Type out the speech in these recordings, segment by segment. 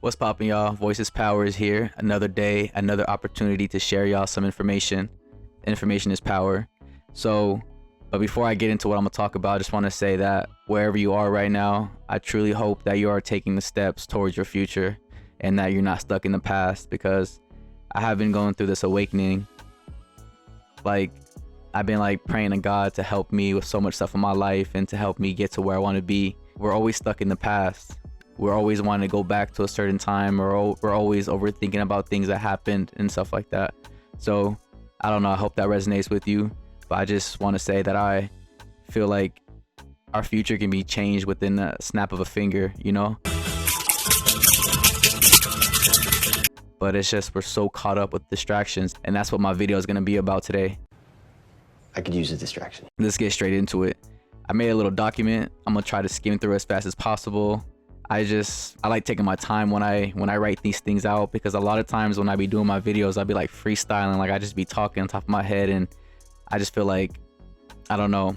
What's poppin', y'all? Voices Power is here. Another day, another opportunity to share y'all some information. Information is power. But before I get into what I'm gonna talk about, I just want to say that wherever you are right now, I truly hope that you are taking the steps towards your future and that you're not stuck in the past, because I have been going through this awakening. I've been praying to God to help me with so much stuff in my life and to help me get to where I want to be. We're always stuck in the past. We're always wanting to go back to a certain time, or we're always overthinking about things that happened and stuff like that. So I don't know, I hope that resonates with you, but I just want to say that I feel like our future can be changed within a snap of a finger, you know? But it's just, we're so caught up with distractions, and that's what my video is going to be about today. I could use a distraction. Let's get straight into it. I made a little document. I'm gonna try to skim through as fast as possible. I like taking my time when I write these things out, because a lot of times when I be doing my videos, I'll be like freestyling, I just be talking on top of my head, and I just feel like, I don't know,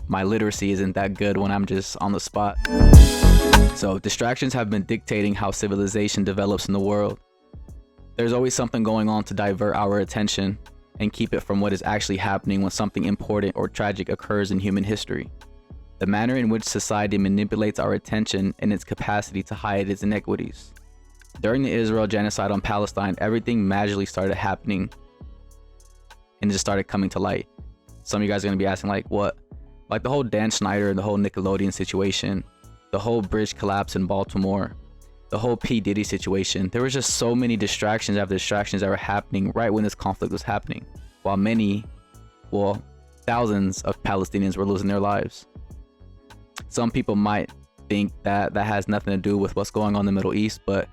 my literacy isn't that good when I'm just on the spot. So distractions have been dictating how civilization develops in the world. There's always something going on to divert our attention and keep it from what is actually happening when something important or tragic occurs in human history. The manner in which society manipulates our attention and its capacity to hide its inequities. During the Israel genocide on Palestine, everything magically started happening and it just started coming to light. Some of you guys are going to be asking, what? The whole Dan Schneider and the whole Nickelodeon situation, the whole bridge collapse in Baltimore, the whole P. Diddy situation. There was just so many distractions after distractions that were happening right when this conflict was happening, while thousands of Palestinians were losing their lives. Some people might think that that has nothing to do with what's going on in the Middle East, but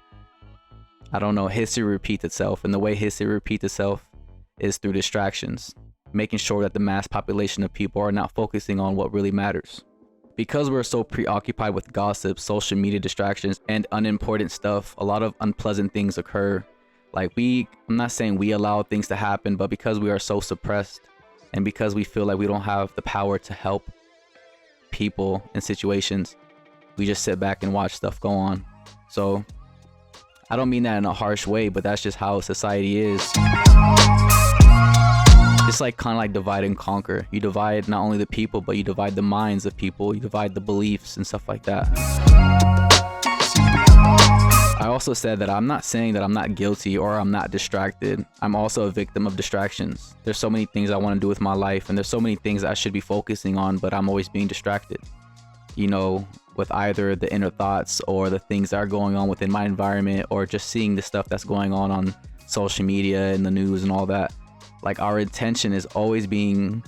I don't know, history repeats itself, and the way history repeats itself is through distractions, making sure that the mass population of people are not focusing on what really matters. Because we're so preoccupied with gossip, social media distractions, and unimportant stuff, a lot of unpleasant things occur. I'm not saying we allow things to happen, but because we are so suppressed and because we feel like we don't have the power to help people in situations, we just sit back and watch stuff go on. So I don't mean that in a harsh way, but that's just how society is. It's kind of divide and conquer. You divide not only the people, but you divide the minds of people, you divide the beliefs and stuff like that. I also said that I'm not saying that I'm not guilty or I'm not distracted. I'm also a victim of distractions. There's so many things I want to do with my life, and there's so many things I should be focusing on, but I'm always being distracted, with either the inner thoughts or the things that are going on within my environment, or just seeing the stuff that's going on social media and the news and all that. Our attention is always being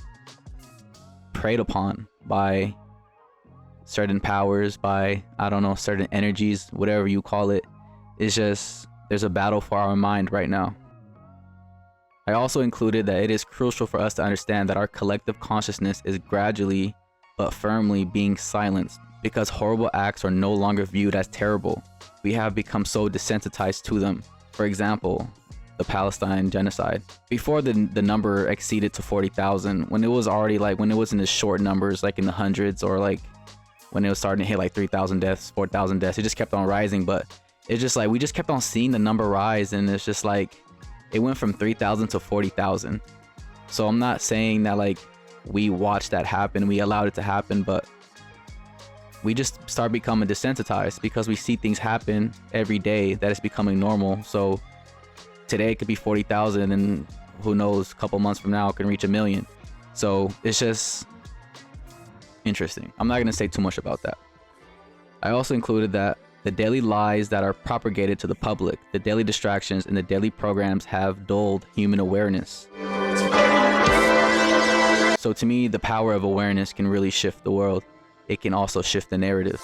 preyed upon by certain powers, by, certain energies, whatever you call it. It's just, there's a battle for our mind right now. I also included that it is crucial for us to understand that our collective consciousness is gradually but firmly being silenced, because horrible acts are no longer viewed as terrible. We have become so desensitized to them. For example, the Palestine genocide. Before the number exceeded to 40,000, when it was already when it was in the short numbers, in the hundreds, or when it was starting to hit 3,000 deaths, 4,000 deaths, it just kept on rising. But it's just we just kept on seeing the number rise, and it's just it went from 3,000 to 40,000. So I'm not saying that we watched that happen, we allowed it to happen, but we just start becoming desensitized because we see things happen every day that is becoming normal. So today it could be 40,000, and who knows, a couple months from now it can reach 1 million. So it's just interesting. I'm not going to say too much about that. I also included that the daily lies that are propagated to the public, the daily distractions, and the daily programs have dulled human awareness. So to me, the power of awareness can really shift the world. It can also shift the narrative.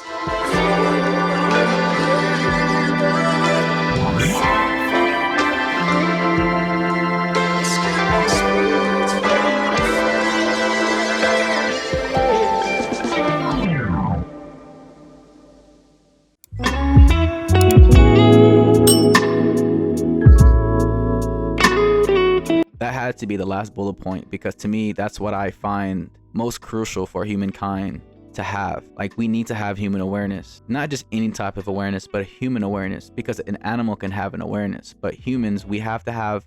That had to be the last bullet point, because to me, that's what I find most crucial for humankind to have. Like, we need to have human awareness, not just any type of awareness, but human awareness, because an animal can have an awareness, but humans, we have to have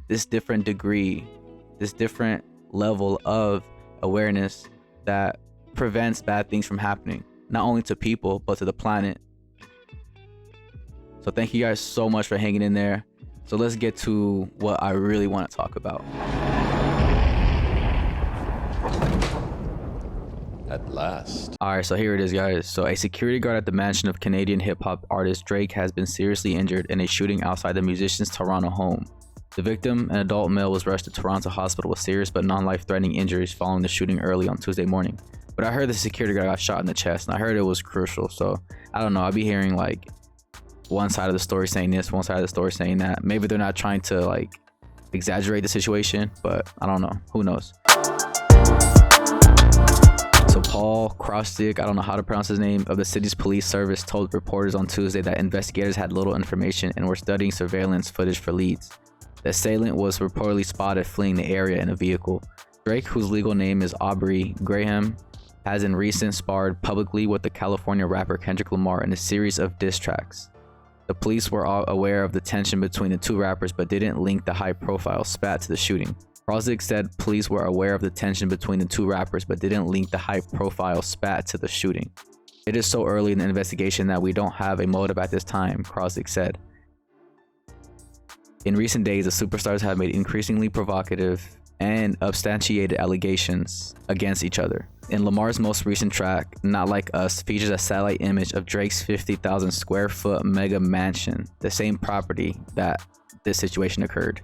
this different degree, this different level of awareness that prevents bad things from happening, not only to people, but to the planet. So thank you guys so much for hanging in there. So let's get to what I really want to talk about. At last. All right, so here it is, guys. So a security guard at the mansion of Canadian hip-hop artist Drake has been seriously injured in a shooting outside the musician's Toronto home. The victim, an adult male, was rushed to Toronto hospital with serious but non-life-threatening injuries following the shooting early on Tuesday morning. But I heard the security guard got shot in the chest, and I heard it was crucial. So I don't know, I'll be hearing like one side of the story saying this, one side of the story saying that. Maybe they're not trying to like exaggerate the situation, but I don't know, who knows. So Paul Krostic, I don't know how to pronounce his name, of the city's police service told reporters on Tuesday that investigators had little information and were studying surveillance footage for leads. The assailant was reportedly spotted fleeing the area in a vehicle. Drake, whose legal name is Aubrey Graham, has in recent sparred publicly with the California rapper Kendrick Lamar in a series of diss tracks. The police were all aware of the tension between the two rappers but didn't link the high-profile spat to the shooting. Krostic said police were aware of the tension between the two rappers but didn't link the high-profile spat to the shooting. It is so early in the investigation that we don't have a motive at this time, Krostic said. In recent days, the superstars have made increasingly provocative and substantiated allegations against each other. In Lamar's most recent track, Not Like Us, features a satellite image of Drake's 50,000 square foot mega mansion, the same property that this situation occurred.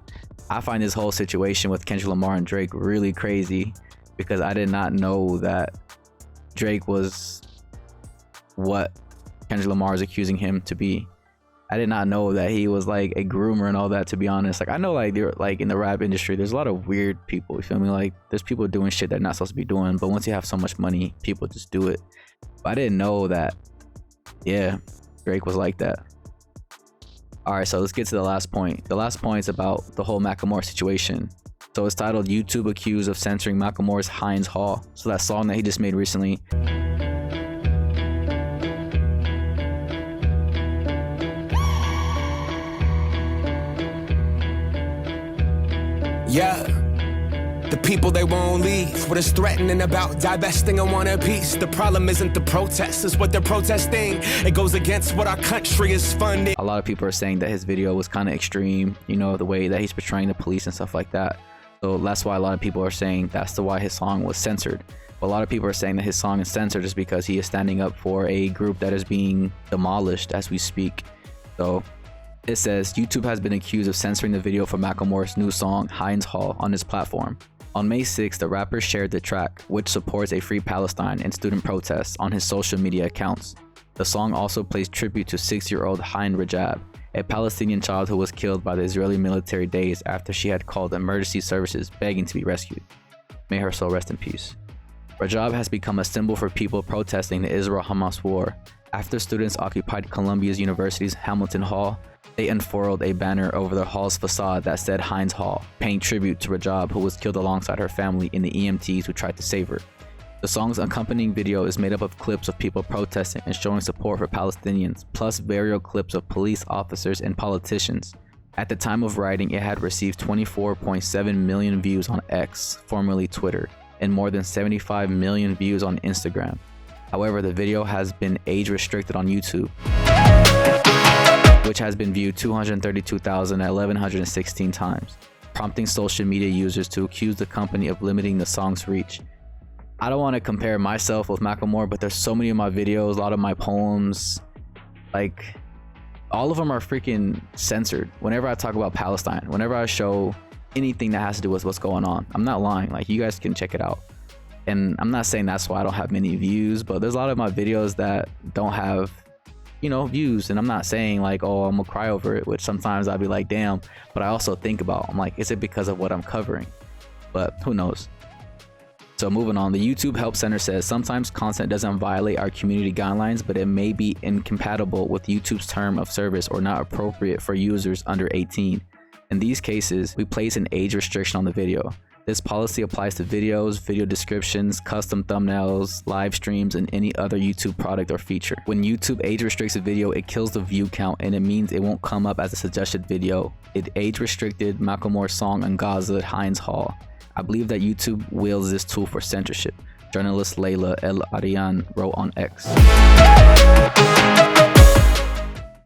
I find this whole situation with Kendrick Lamar and Drake really crazy because I did not know that Drake was what Kendrick Lamar is accusing him to be. I did not know that he was like a groomer and all that, to be honest. Like, I know like they're like in the rap industry, there's a lot of weird people, you feel me? Like, there's people doing shit they're not supposed to be doing, but once you have so much money, people just do it. But I didn't know that, yeah, Drake was like that. All right, so let's get to the last point. The last point is about the whole Macklemore situation. So it's titled YouTube Accused of Censoring Macklemore's Heinz Hall. So that song that he just made recently. Yeah, the people they won't leave. What is threatening about divesting and want a piece? The problem isn't the protests, it's what they're protesting. It goes against what our country is funding. A lot of people are saying that his video was kind of extreme, you know, the way that he's portraying the police and stuff like that. So that's why a lot of people are saying that's why his song was censored. But a lot of people are saying that his song is censored just because he is standing up for a group that is being demolished as we speak. So it says YouTube has been accused of censoring the video for Macklemore's new song Heinz Hall on his platform. On May 6th, the rapper shared the track, which supports a free Palestine and student protests, on his social media accounts. The song also plays tribute to 6-year-old Hein Rajab, a Palestinian child who was killed by the Israeli military days after she had called emergency services begging to be rescued. May her soul rest in peace. Rajab has become a symbol for people protesting the Israel-Hamas war. After students occupied Columbia University's Hamilton Hall, they unfurled a banner over the hall's facade that said Heinz Hall, paying tribute to Rajab, who was killed alongside her family in the EMTs who tried to save her. The song's accompanying video is made up of clips of people protesting and showing support for Palestinians, plus various clips of police officers and politicians. At the time of writing, it had received 24.7 million views on X, formerly Twitter, and more than 75 million views on Instagram. However, the video has been age restricted on YouTube, which has been viewed 232,116 times, prompting social media users to accuse the company of limiting the song's reach. I don't want to compare myself with Macklemore, but there's so many of my videos, a lot of my poems, like all of them are freaking censored. Whenever I talk about Palestine, whenever I show anything that has to do with what's going on, I'm not lying. Like, you guys can check it out. And I'm not saying that's why I don't have many views, but there's a lot of my videos that don't have, you know, views. And I'm not saying like, oh, I'm gonna cry over it, which sometimes I'll be like, damn. But I also think about, I'm like, is it because of what I'm covering? But who knows? So moving on, the YouTube Help Center says sometimes content doesn't violate our community guidelines, but it may be incompatible with YouTube's term of service or not appropriate for users under 18. In these cases, we place an age restriction on the video. This policy applies to videos, video descriptions, custom thumbnails, live streams, and any other YouTube product or feature. When YouTube age restricts a video, it kills the view count and it means it won't come up as a suggested video. It age restricted Macklemore's song Angaza at Heinz Hall. I believe that YouTube wields this tool for censorship. Journalist Layla El Arian wrote on X.